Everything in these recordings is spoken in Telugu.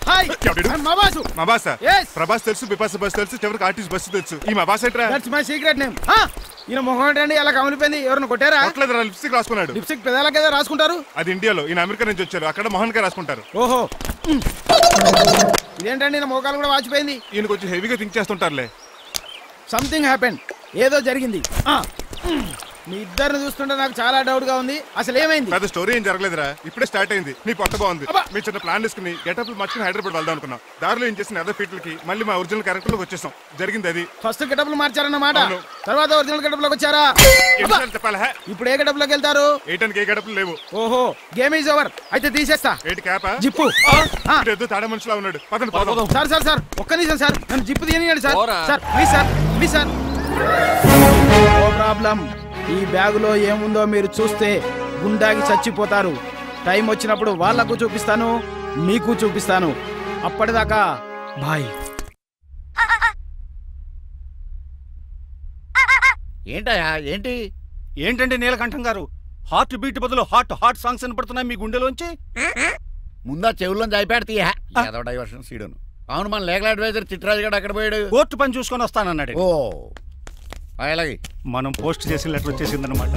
హాయ్ మా బాసు. మా బాస్ Yes. ప్రభాస్ తెలుసు, బిపాస బస్ తెలుసు, చివరికి ఆర్టిస్ట్ బస్సు తెలుసు. ఈ మా బాస్ ఏంట్రా? That's my secret name. ఈయన మొహం ఏంటండి అలా కమిలిపోయింది? ఎవరిని కొట్టారా? కొట్టలేదురా, లిప్స్టిక్ రాసుకున్నాడు. లిప్స్టిక్ పెదాలకి ఏదో రాసుకుంటారు. అది ఇండియాలో, ఈయన అమెరికా నుంచి వచ్చారు, అక్కడ మోహన్ గారు రాసుకుంటారు. ఓహో, ఇదేంటండి నా మోకాలు కూడా వాచిపోయింది. ఈయన కొంచెం హెవీగా థింక్ చేస్తుంటారులే. సంథింగ్ హ్యాపెన్, ఏదో జరిగింది. మీ ఇద్దరిని చూస్తుంటే నాకు చాలా డౌట్ గా ఉంది. అసలు ఏమైంది? పెద్ద స్టోరీ ఏం జరగలేదురా, ఇప్పుడే స్టార్ట్ అయింది. నీ పొట్ట బాగుంది. మీ చిన్న ప్లాన్ తీసుకుని గెటప్లు మార్చుకుని హైదరాబాద్ వెళ్దాం అనుకున్నాం. దారిలో ఏం చేసిన అదర్ ఫీట్లకి మళ్ళీ మా ఒరిజినల్ క్యారెక్టర్ లోకి వచ్చేసాం. జరిగింది అది. ఫస్ట్ గెటప్లు మార్చారన్నమాట, తర్వాత ఒరిజినల్ గెటప్ లోకి వచ్చారా? చెప్పాలా? ఇప్పుడు ఏ గెటప్ లోకి వెళ్తారు? ఏటానికి ఏ గెటప్లు లేవు. ఓహో, గేమ్ ఈజ్ ఓవర్. అయితే తీసేస్తా. ఏంటి క్యాపా? జిప్పు. తాడ మనుషులా ఉన్నాడు. పదండి పోదాం. సార్ సార్ సార్ ఒక్క నిమిషం సార్, నన్ను జిప్పు తీయనియండి sir. Sir please sir, please sir. No problem. ఈ బ్యాగులో ఏముందో మీరు చూస్తే గుండాకి చచ్చిపోతారు. టైం వచ్చినప్పుడు వాళ్లకు చూపిస్తాను, మీకు చూపిస్తాను. అప్పటిదాకా బాయ్. ఏంటయ్యా ఏంటి? ఏంటంటే నీలకంఠం గారు, హార్ట్ బీట్ బదులు హాట్ సాంగ్స్ వినపడుతున్నాయి మీ గుండెలోంచి. ముందా చెవుల్లోంచి అయిపోయాడు తీయా ఏదో డైవర్షన్ సీడను. అవును, మన లీగల్ అడ్వైజర్ చిట్రాజు గారు అక్కడ పోయాడు. కోర్టు పని చూసుకొని వస్తానన్నాడు. ఓ అలాగే, మనం పోస్ట్ చేసిన లెటర్ వచ్చేసిందనమాట.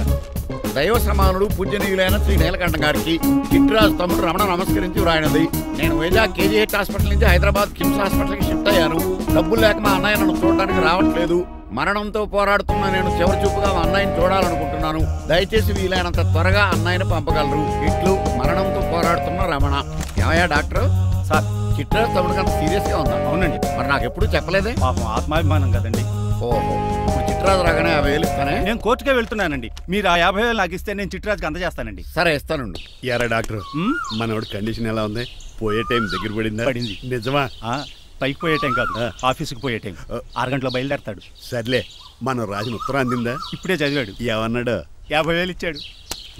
దైవ సమానుడు పూజనీయులైన శ్రీ నీలకంఠం గారికి చిట్రాజు తమ్ముడు రమణ నమస్కరించి వ్రాయినది. నేను వైజాగ్ KGH హాస్పిటల్ నుంచి హైదరాబాద్ కిమ్స్ హాస్పిటల్కి షిఫ్ట్ అయ్యాను. డబ్బులు లేక మా అన్నయ్య నన్ను చూడడానికి రావట్లేదు. మరణంతో పోరాడుతున్న నేను చివరి చూపుగా మా అన్నయ్యని చూడాలనుకుంటున్నాను. దయచేసి వీలైనంత త్వరగా అన్నయ్యని పంపగలరు. ఇట్లు మరణంతో పోరాడుతున్న రమణ. ఏమయ్యా డాక్టర్? సార్, చిట్రాజు తమ్ముడు కంత సీరియస్ గా ఉందా? అవునండి. మరి నాకు ఎప్పుడు చెప్పలేదే? పాపం ఆత్మాభిమానం కదండి. ఓహో, ఇప్పుడు చిట్రాజు రాగానే 50,000 ఇస్తానే. నేను కోర్టుకే వెళ్తున్నానండి. మీరు ఆ 50,000 నాకు ఇస్తే నేను చిట్రాజుకి అందజేస్తానండి. సరే ఇస్తానండి. యారా డాక్టర్, మనోడి కండిషన్ ఎలా ఉంది? పోయే టైం దగ్గర పడింది. నిజమా? పైకి పోయే టైం కాదు, ఆఫీస్కి పోయే టైం. 6 గంటలో బయలుదేరతాడు. సర్లే, మనం రాజున ఉత్తరం అందిందా? ఇప్పుడే చదివాడు. ఏమన్నాడు? 50,000 ఇచ్చాడు.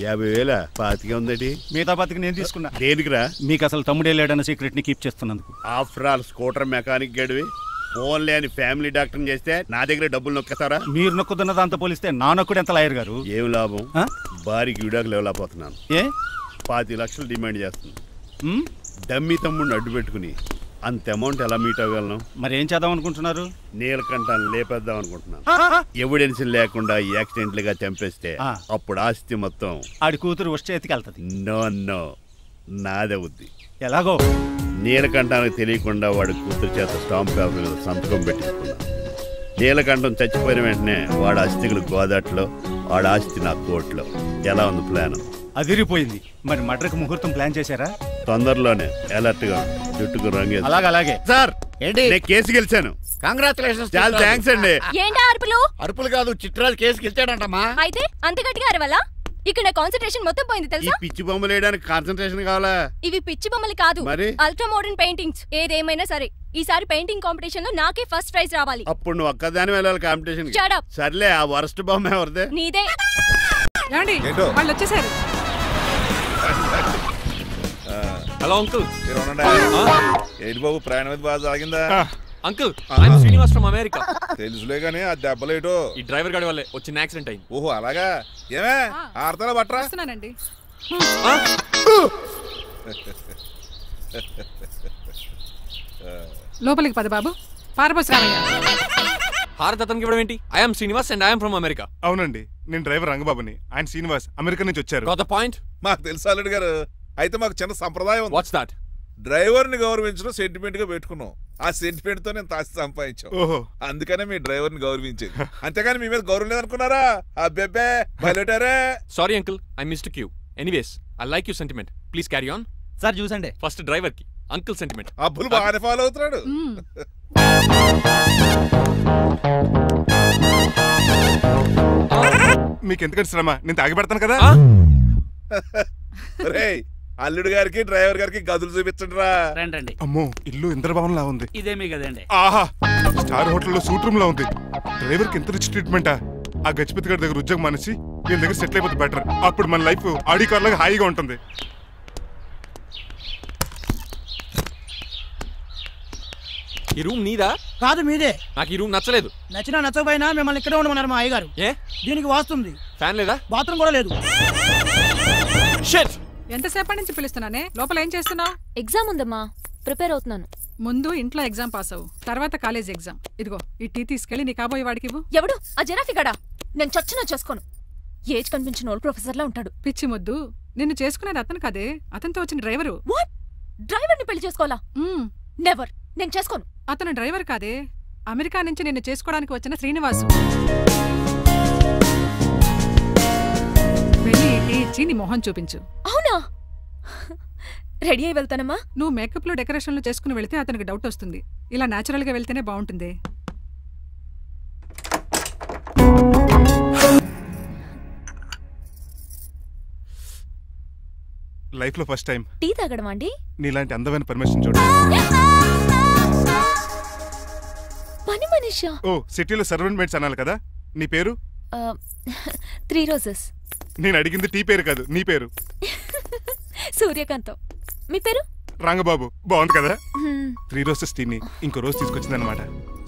50,000 పాతికే ఉందటి. మిగతా పాతికి నేను తీసుకున్నా. దేనికిరా? మీకు అసలు తమ్ముడే లేడన్న సీక్రెట్ ని కీప్ చేస్తున్నందుకు. ఆఫ్టర్ ఆల్ స్కూటర్ మెకానిక్ గడివి ఫోన్ లేని ఫ్యామిలీ డాక్టర్ చేస్తే నా దగ్గర డబ్బులు నొక్కుతారా? మీరు నొక్కుతున్న దాంతో పోలిస్తే నా నొక్కుడు ఎంత లాయర్ గారు? ఏం లాభం? భారీకి విడాకులు ఇవ్వలేకపోతున్నాను. ఏ 5 లక్షలు డిమాండ్ చేస్తుంది. డమ్మీ తమ్ముడిని అడ్డు పెట్టుకుని అంత అమౌంట్ ఎలా మీట్ అవ్వగలను? మరి ఏం చేద్దాం అనుకుంటున్నారు? నీలకంఠాన్ని లేపేద్దాం అనుకుంటున్నాను. ఎవిడెన్స్ లేకుండా యాక్సిడెంట్ గా చంపేస్తే అప్పుడు ఆస్తి మొత్తం ఆడి కూతురు వచ్చే చేతికి వెళ్తుంది. నో నో, నాదవుద్ది. ఎలాగో? నీలకంఠానికి తెలియకుండా వాడి కూతురు చేత స్టాంప్ పేపర్ మీద సంతకం పెట్టించుకున్నాను. నీలకంఠం చచ్చిపోయిన వెంటనే వాడి అస్థికులు గోదాట్లో, వాడి ఆస్తి నా కోర్టులో. ఎలా ఉంది ప్లాన్? అదిరిపోయింది. మరి మర్డర్కి ముహూర్తం ప్లాన్ చేశారా? తొందరలోనే. అలర్ట్ గా జుట్టుకు రంగే. అలాగే సార్, ఏంటి? నేను కేసు గెలిచాను. కంగ్రాచులేషన్స్. చాలా థ్యాంక్స్ అండి. ఏంటా అరుపులు? అరుపులు కాదు, చిట్రాజు కేసు గెలిచాడంటమ్మా. అయితే అంత గట్టిగా అరవాలా? ఇక్కడ నా కాన్సంట్రేషన్ మొత్తం పోయింది తెలుసా? పిచ్చి బొమ్మలు వేయడానికి కాన్సంట్రేషన్ కావాలా? ఇవి పిచ్చి బొమ్మలు కాదు, అల్ట్రా మోడర్న్ పెయింటింగ్స్. ఏదేమైనా సరే ఈసారి పెయింటింగ్ కాంపిటీషన్ లో నాకే ఫస్ట్ ప్రైజ్ రావాలి. అప్పుడు నువ్వు ఒక్కదాని వెళ్ళాలి కాంపిటీషన్. సర్లే, ఆ వరస్ట్ బొమ్మ ఎవరిదే? నీదే. వాళ్ళు వచ్చేసారు. Hello uncle. ఏంటి బాబు, ప్రయాణం అయితే బాగా సాగిందా? Uncle, I'm Srinivas from America. తెలుసులే గానీ ఆ దెబ్బలేటో ఈ డ్రైవర్ గాడి వల్లే వచ్చిన యాక్సిడెంట్ అయింది. ఓహో అలాగా? ఏమే ఆడతారా బట్రా? లోపలికి పద బాబు. పారబోస్ రామయ్య. హారత్ అతనికి ఇవ్వడం ఏంటి? I'm Srinivas and I'm from America. అవునండి, నేను డ్రైవర్ రంగబాబుని. ఆయన శ్రీనివాస్ అమెరికా నుంచి వచ్చారు. Got the point? మాకు తెలుసు అల్లుడు గారు. అయితే మాకు చిన్న సంప్రదాయం ఉంది. What's that? డ్రైవర్ ని గౌరవించడం సెంటిమెంట్ గా పెట్టుకున్నాం. ఆ సెంటిమెంట్ తో నేను తాసి సంపాదించాం. అందుకనే మీ డ్రైవర్ ని గౌరవించేది. అంతేగాని మీ మీద గౌరవం లేదనుకున్నారా? అబ్బెబ్బే బయలుటారే. Sorry uncle, I missed you. Anyways, I like you sentiment. Please carry on. Sir చూసండి. ఫస్ట్ డ్రైవర్ కి అంకుల్ సెంటిమెంట్. అబ్బులు బాగానే ఫాలో అవుతున్నాడు. మీకు ఎందుకంటే శ్రమ, నేను తాగి పెడతాను కదా. రేయ్, అల్లుడు గారికి డ్రైవర్ గారికి గదులు చూపించండి రా. రండి. అమ్మో, ఇల్లు ఇంద్రభవన్ లా ఉంది. ఇదేమీ కదండి. ఆహా, స్టార్ హోటల్లో సూట్ రూమ్ లా ఉంది. డ్రైవర్ కి ఎంత రిచ్ ట్రీట్మెంటా. ఆ గజపతి గారి దగ్గర ఉద్యోగం మానేసి వీళ్ళ దగ్గర సెటిల్ అయిపోతే బెటర్. అప్పుడు మన లైఫ్ ఆడి కార్ లాగా హాయిగా ఉంటుంది. ఈ రూమ్ నీదా? కాదు, మీదే. నాకు ఈ రూమ్ నచ్చలేదు. నచ్చినా నచ్చకపోయినా మిమ్మల్ని ఇక్కడే ఉండమన్నారు మా అయ్యగారు. ఏ? దీనికి వాస్తుంది. ఫ్యాన్ లేదా? బాత్రూమ్ కూడా లేదు. ఎంతసేపటి నుంచి పిలుస్తున్నానే? లోపల ఏం చేస్తున్నావు? ఎగ్జామ్ ఉందమ్మా. ప్రిపేర్ అవుతున్నాను. ముందు ఇంట్లో ఎగ్జామ్ పాస్ అవ్వు, తర్వాత కాలేజ్ ఎగ్జామ్. ఇదిగో ఈ టీ తీసుకెళ్లి నీ కాబోయే వాడికి ఇవ్వు. ఎవడు ఆ జరాఫీ గడా? నేను చచ్చినా చేసుకోను. ఏజ్ కనిపించిన ఓల్డ్ ప్రొఫెసర్లా ఉంటాడు. పిచ్చి మొద్దు, నిన్ను చేసుకునేది అతను కదే, అతనితో వచ్చిన డ్రైవరు. వాట్? డ్రైవర్ని పెళ్లి చేసుకోవాలా? నెవర్, నేను చేసుకోను. అతను డ్రైవర్ కాదే, అమెరికా నుంచి నిన్ను చేసుకోవడానికి వచ్చిన శ్రీనివాసు. వెళ్ళి టీ ఇచ్చి నీ మొహం చూపించు. అవునా? రెడీ అయి వెళ్తానమ్మా. నువ్వు మేకప్ లో డెకరేషన్లు చేసుకుని వెళితే అతనికి డౌట్ వస్తుంది. ఇలా నేచురల్ గా వెళ్తేనే బాగుంటుంది. లైఫ్ లో ఫస్ట్ టైం టీ తాగడం అండి. నీలాంటి అందమైన పర్మిషన్ చూడు. పని మనిషా? ఓ సిటీలో సర్వెంట్ మేట్స్ అనాలి కదా. నీ పేరు? 3 రోజెస్. నేను అడిగింది టీ పేరు కాదు, నీ పేరు. సూర్యకాంతం. మీ పేరు? రంగబాబు. బాగుంది కదా. 3 రోజెస్ టీని ఇంకో రోజు తీసుకొచ్చిందనమాట.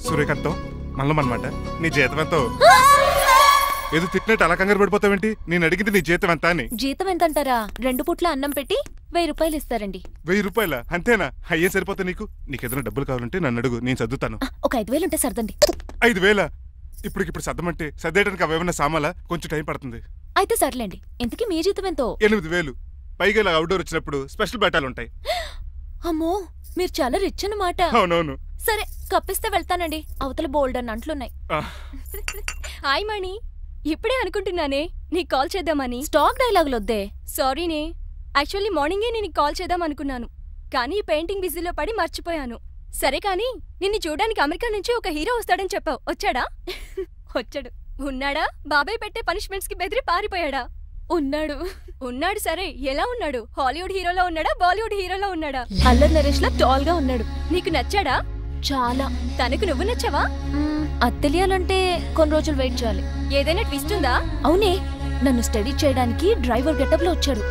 సూర్యకాంతం మల్లమన్నమాట. నీ జీతం ఎంతో? ఏదో తిట్టినట్టు అలా కంగారు పడిపోతావేంటి? నేను అడిగింది నీ జీతం ఎంత అని. జీతం ఎంత అంటారా? 2 పూట్ల అన్నం పెట్టి 1000 రూపాయలు ఇస్తారండి. 1000 రూపాయల? అంతేనా? అయ్యే సరిపోతా నీకు. నీకేదైనా డబ్బులు కావాలంటే నన్ను అడుగు, నేను చదువుతాను. ఒక 5000 ఉంటే సర్దండి. 5000? ఇప్పుడు సర్దమంటే సర్దేయడానికి అవేమన్నా సామాలా? కొంచెం టైం పడుతుంది. అయితే సర్లేండి. ఇంతకీ మీ జీతం ఎంతో? 8000. పైగా ఇలా అవుట్డోర్ వచ్చినప్పుడు స్పెషల్ బట్టాలుంటాయి. అమ్మో, మీరు చాలా రిచ్ అన్నమాట. అవునవును. సరే, కప్పిస్తే వెళ్తానండి. అవతల బోల్డ్ అన్న అంట్లున్నాయి. హాయ్ మణి, ఇప్పుడే అనుకుంటున్నానే నీకు కాల్ చేద్దామని. స్టాక్ డైలాగులు వద్దే. సారీనే, యాక్చువల్లీ మార్నింగే నేను కాల్ చేద్దాం అనుకున్నాను, కానీ పెయింటింగ్ బిజీలో పడి మర్చిపోయాను. సరే కానీ నిన్ను చూడడానికి అమెరికా నుంచి ఒక హీరో వస్తాడని చెప్పావు. వచ్చాడా? వచ్చాడు. ఉన్నాడా? బాబాయ్ పెట్టే పనిష్మెంట్స్ కి బెదిరి పారిపోయాడా? ఉన్నాడు. సరే, ఎలా ఉన్నాడు? హాలీవుడ్ హీరోలో ఉన్నాడా, బాలీవుడ్ హీరోలో ఉన్నాడా? అల్లరి నరేష్ లా టాల్ గా ఉన్నాడు. నీకు నచ్చాడా? చాలా. తనకు నువ్వు నచ్చావా? అది తెలియాలంటే కొన్ని రోజులు వెయిట్ చేయాలి. ఏదైనా ట్విస్ట్ ఉందా? అవునే, నన్ను స్టడీ చేయడానికి డ్రైవర్ గెటప్ లో వచ్చాడు.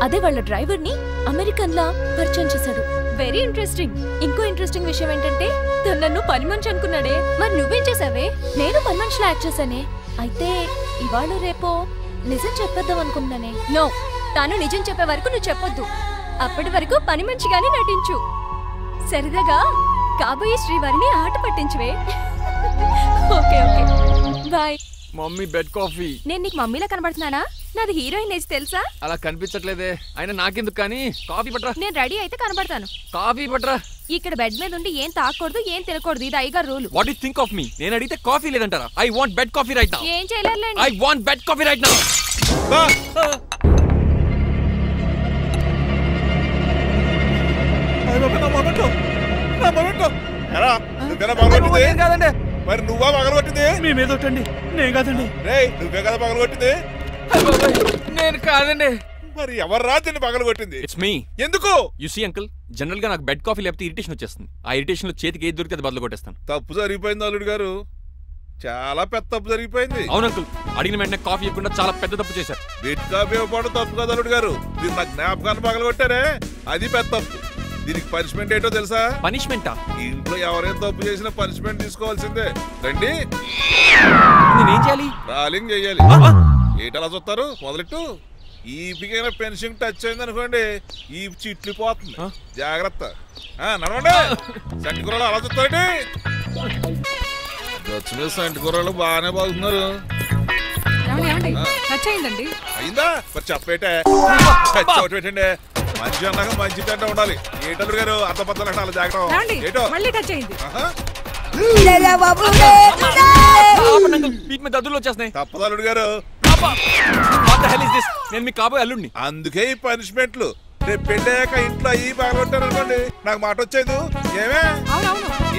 అదే వాళ్ళ డ్రైవర్ ని అమెరికన్ లా పరిచయం చేశాడు. Very interesting. ఇంకో ఇంట్రెస్టింగ్ విషయం ఏంటంటే తను నన్ను పని మనిషి అనుకున్నాడే. మరి నువ్వేం చేసావే? నేను పని మనిషిలా యాక్ట్ చేశానే. అయితే ఇవాళ రేపో నిజం చెప్పేద్దాం అనుకున్నానే. నో, తాను నిజం చెప్పే వరకు నువ్వు చెప్పొద్దు. అప్పటి వరకు పని మంచిగానే నటించు. సరదాగా కాబోయే శ్రీవారిని ఆట పట్టించువే. Okay bye. Mummy bed coffee. నేను నీకు మమ్మీలా కనబడుతున్నానా? నాది హీరోయిన్ ఏజ్ తెలుసా? అలా కనిపించట్లేదే. అయినా నాకెందుకు కానీ. కాఫీ పట్రా. నేను రెడీ అయితే కనబడతాను. కాఫీ పట్రా. ఇక్కడ బెడ్ మీద ఉండి ఏం తాకూడదు, ఏం తినకూడదు. ఇది అయ్యగారు rule. What you think of me? నేను అడిగితే కాఫీ లేదంటారా? I want bed coffee right now. ఏం చేయలేరులేండి. I want bed coffee right now. కాదండి. మరి నువ్వా పగలగొట్టింది? మీ మీద ఒట్టండి. నేను కాదండి. నువ్వే కదా పగలగొట్టింది? నేను కాదండి. మరి ఎవర్రా దీన్ని పగలగొట్టింది? It's me. ఎందుకు? యు సీ అంకుల్, జనరల్ గా నాకు బెడ్ కాఫీ లేకపోతే ఇరిటేషన్ వచ్చేస్తుంది. ఆ ఇరిటేషన్ లో చేతికి ఏది దొరికితే అది బదులు కొట్టేస్తాను. తప్పు జరిగిపోయింది అల్లుడు గారు, చాలా పెద్ద తప్పు జరిగిపోయింది. అవును అంకుల్, అడిగిన వెంటనే కాఫీ ఇవ్వకుండా చాలా పెద్ద తప్పు చేశారు. బెడ్ కాఫీ ఇవ్వడం తప్పు కదా అల్లుడు గారు, దీన్ని నా జ్ఞాపకాన్ని పగలగొట్టారే అది పెద్ద తప్పు. దీనికి పనిష్మెంట్ ఏంటో తెలుసా? పనిష్మెంటా? ఇంట్లో ఎవరైనా తప్పు చేసినా పనిష్మెంట్ తీసుకోవాల్సిందే. రండి. నేనేం చేయాలి? రాలింగ్ చెయ్యాలి. ఏటలా చూస్తారు? మొదలెట్టు. ఈపికైనా పెన్షన్ టచ్ అయింది అనుకోండి, ఈ చిట్లు పోతుంది. జాగ్రత్త. నడవండి. సంటి కూరలు అలా చూస్తారండి. గచ్చు మీద సంటి కూరలు బాగానే బాగుతున్నారు. అయిందా? మరి చెప్పేటే పెట్టండి. మంచి అన్నాక మంచి తింట ఉండాలి. ఏటల్లుడు గారు అర్థపత్రాలు అలా జాగ్రత్త. ఏటో దద్దులు వచ్చేస్తున్నాయి. తప్పదు అల్లుడు గారు. నేను మీకు కాబోయే అల్లుడిని. అందుకే ఈ పనిష్మెంట్లు. రేపు పెళ్ళాక ఇంట్లో అయ్యి బాగుంటారు అనుకోండి, నాకు మాట వచ్చేది ఏమే?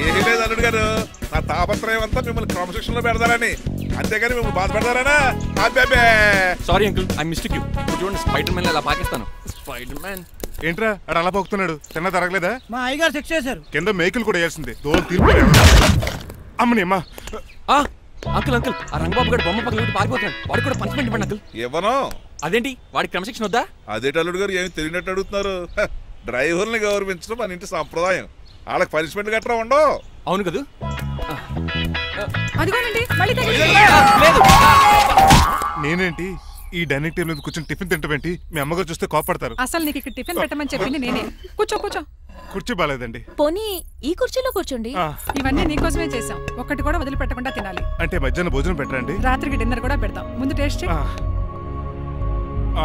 ఏమీ లేదు అల్లుడు గారు, నా తాపత్రయం అంతా మిమ్మల్ని క్రమశిక్షణలో పెడతారని, అంతేగాని మిమ్మల్ని బాధ పెడతారనా? Sorry uncle, I mistake you. చూడండి, స్పైడర్ మ్యాన్ అలా పాకిస్తాను. స్పైడర్ మ్యాన్ ఏంట్రా అడు అలా పోతున్నాడు? తిన్నా తరగలేదా? మా అయ్యగారు శిక్ష చేశారు. కింద మేకులు కూడా వేయాల్సిందే. దోలు తీర్పు. అమ్మని అమ్మా. అంకుల్ ఆ రంగబాబు గారు బొమ్మ పక్కన పారిపోతున్నాడు. వాడికి కూడా పనిష్మెంట్ ఇవ్వండి అంకుల్. ఇవ్వను. అదేంటి, వాడికి క్రమశిక్షణ వద్దా? అదేంటి అల్లుడు గారు ఏమి తెలియనట్టు అడుగుతున్నారు? డ్రైవర్ని గౌరవించడం మన ఇంటి సంప్రదాయం. వాళ్ళకి పనిష్మెంట్ గట్రా ఉండవు. అవును కదా. నేనేంటి ఈ డైనింగ్ టేబుల్ మీద కూర్చొని టిఫిన్ తింటామేంటి? మీ అమ్మగారు చూస్తే కోపడతారు. అసలు నీకు ఇక్కడ టిఫిన్ పెట్టమని చెప్పింది నేనే. కూర్చో. కుర్చీ బాలేదండి. పోనీ ఈ కుర్చీలో కూర్చోండి. ఇవన్నీ నీకోసమే చేసాం, ఒక్కటి కూడా వదిలిపెట్టకుండా తినాలి. అంటే మధ్యాహ్నం భోజనం పెట్టరండి? రాత్రికి డిన్నర్ కూడా పెడతాం, ముందు టేస్ట్ చేయి.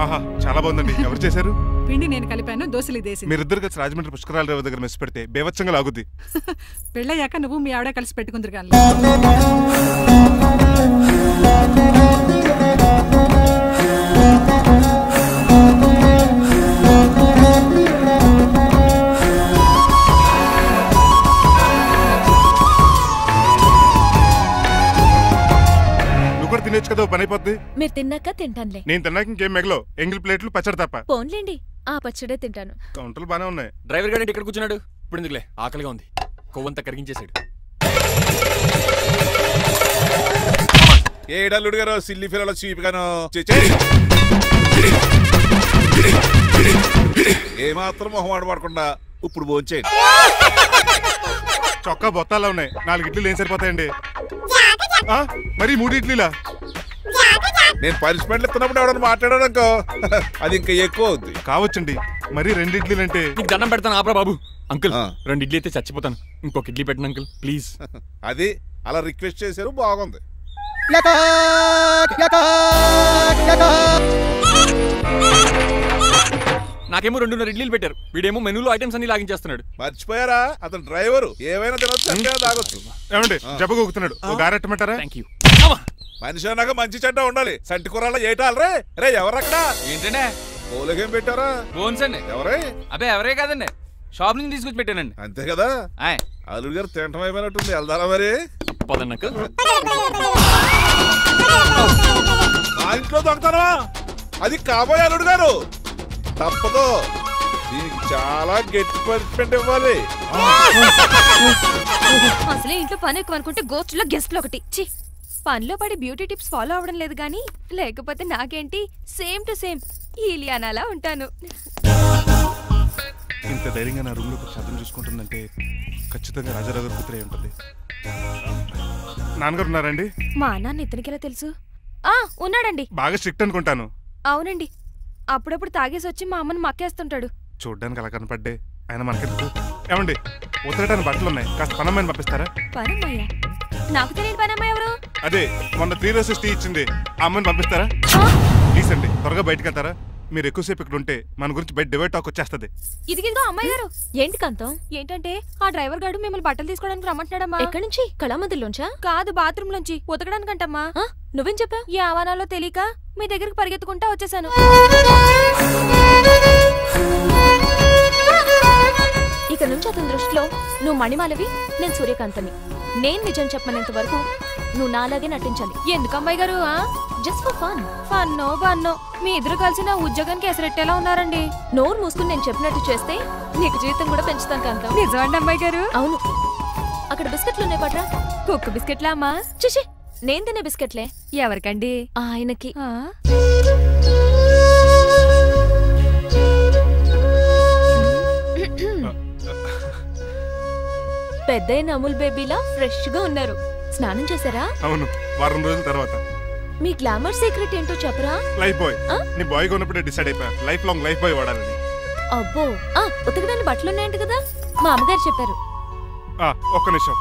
ఆహా చాలా బాగుందండి. ఎవరు చేశారు? పిండి నేను కలిపాను, దోశలు దేశీ. మీరిద్దరు కలిసి రాజమండ్రి పుష్కరాల దగ్గర మెస్ పెడితే బేవచ్చంగా లాగుద్ది. పెళ్ళయ్యాక నువ్వు మీ ఆవిడ కలిసి పెట్టుకుందరు కానీ. తినేచ్చు కదా, పని అయిపోద్ది. మీరు తిన్నాక తింటానులే. నేను తిన్నాక ఇంకేం మిగలో, ఎంగిల్ ప్లేట్లు పచ్చడి తప్ప. పోన్లేండి, ఆ పచ్చడే తింటాను. కౌంటర్లు బానే ఉన్నాయి. డ్రైవర్ గారు ఇక్కడ కూర్చున్నాడు. ఇప్పుడు ఎందుకులే, ఆకలిగా ఉంది. కొవ్వంతా కరిగించేశాడు. ఏడల్లుడు గారు సిల్లి ఫిల్లలో చీపిగాను ఏమాత్రం మొహమాట పడకుండా ఇప్పుడు భోంచేయండి. చొక్కా బొత్తాల్లో ఉన్నాయి, 4 ఇడ్లీలు ఏం సరిపోతాయండి? మరి 3 ఇడ్లీలా? నేను పనిష్మెంట్లు ఇస్తున్నప్పుడు ఎవడన్నా మాట్లాడాడు అనుకో, అది ఇంకా ఎక్కువ అవుద్ది. కావచ్చండి, మరి 2 ఇడ్లీలు అంటే. నీకు దండం పెడతాను ఆపరా బాబు. అంకుల్ 2 ఇడ్లీ అయితే చచ్చిపోతాను, ఇంకొక ఇడ్లీ పెట్టండి అంకుల్ ప్లీజ్. అది అలా రిక్వెస్ట్ చేశారు, బాగుంది. నాకేమో 2.5 ఇడ్లీలు పెట్టారు, వీడేమో మెనూలో ఐటమ్స్ అన్ని లాగించేస్తున్నాడు. మర్చిపోయారా, అతను డ్రైవర్, ఏమైనా తినొచ్చు తాగొచ్చు. ఏమండి జబ్బగొక్కుతున్నాడు, ఓ గారెట్టమంటారా? మనిషి అన్నాక మంచి చెడ్డ ఉండాలి. సంటి కూరలో ఏటాలరే. రే ఎవరక్కడ? ఏంటంటే పోలేకేం పెట్టారా? బోన్స్ అండి. ఎవరే? అబ్బే ఎవరే కాదండి, షాప్ నుంచి తీసుకొచ్చి పెట్టానండి. అంతే కదా. అల్లుడు గారు తింటం అయిపోయినట్టుంది, వెళ్దారా మరి? మా ఇంట్లో దొంగతనమా? అది కాబోయే అల్లుడు గారు, తప్పదు. దీనికి చాలా గట్టి పనిష్మెంట్ ఇవ్వాలి. అసలే ఇంట్లో పని ఎక్కువ అనుకుంటే గోస్ట్లో గెస్ట్లు ఒకటి. చి, పనిలో పడి బ్యూటీ టిప్స్ ఫాలో అవడం లేదు గానీ, లేకపోతే నాకేంటి సేమ్ టు సేమ్ ఈలియానాలా ఉంటాను. ఇంత ధైర్యంగా నా రూమ్ లో శబ్దం చూసుకుంటుందంటే ఖచ్చితంగా రాజారావు గారు కూతురే ఉంటుంది. నాన్నగారు ఉన్నారండి? మా నాన్న ఇతనికి ఎలా తెలుసు? ఉన్నాడండి. బాగా స్ట్రిక్ట్ అనుకుంటాను. అవునండి, అప్పుడప్పుడు తాగేసి వచ్చి మా అమ్మని మక్కేస్తుంటాడు. చూడ్డానికి అలా కనపడ్డే ఆయన మనకెందుకు? ఏమండి ఉతరటానికి బట్టలు ఉన్నాయి, కాస్త పనమ్మాయిని పంపిస్తారా? పనమ్మయ్య? నాకు తెలియని పనమ్మాయి ఎవరు? అదే మొన్న 3 రోజెస్ టీ ఇచ్చింది, ఆ అమ్మని పంపిస్తారా? ప్లీజ్ అండి, త్వరగా బయటకు వెళ్తారా? మీరు ఎక్కువసేపు ఇక్కడ ఉంటే మన గురించి బయట డివైడ్ టాక్ వచ్చేస్తుంది. ఇదిగిదిగో అమ్మాయి గారు. ఏంటి కాంతం? ఏంటంటే ఆ డ్రైవర్ గారు మిమ్మల్ని బట్టలు తీసుకోవడానికి రమ్మంటున్నాడమ్మా. ఎక్కడి నుంచి? కళామందిలోంచా? కాదు, బాత్రూమ్ లోంచి ఉతకడానికంటమ్మా. నువ్వేం చెప్పావు? ఈ ఆవానాలో తెలియక మీ దగ్గరికి పరిగెత్తుకుంటా వచ్చేసాను. ఇక నుంచి అతని దృష్టిలో నువ్వు మణిమాలవి, నేను సూర్యకాంతని. నేను నిజం చెప్పనంత వరకు నువ్వు నాలాగే నటించాలి. ఎందుకు అమ్మాయి గారు? Just for fun. ఫన్నో బన్నో మీ ఇద్దరు కలిసి నా ఉద్యోగానికి ఎసరెట్టేలా ఉన్నారండి. నోరు మూసుకుని నేను చెప్పినట్టు చేస్తే నీకు జీవితం కూడా పెంచుతాను కాంతం. నిజమండి అమ్మాయి గారు? అవును. అక్కడ బిస్కెట్లు ఉన్నాయి పట్రా. కుక్క బిస్కెట్లా అమ్మా? చూసి నేను తినే బిస్కెట్లే. ఎవరికండి? ఆయనకి. పెద్దయిన అమూల్ బేబీలా ఫ్రెష్ గా ఉన్నారు. స్నానం చేశారా? అవును, వారం రోజుల తర్వాత. మీ గ్లామర్ సీక్రెట్ ఏంటో చెప్పరా? Life boy. నీ బాయ్ గా ఉన్నప్పుడే డిసైడ్ అయిపోయా లైఫ్ లాంగ్ లైఫ్ బాయ్ వాడాలని. అబ్బో, ఉతకడానికి బట్టలున్నాయంట కదా, మా అమ్మగారు చెప్పారు. ఒక్క నిమిషం.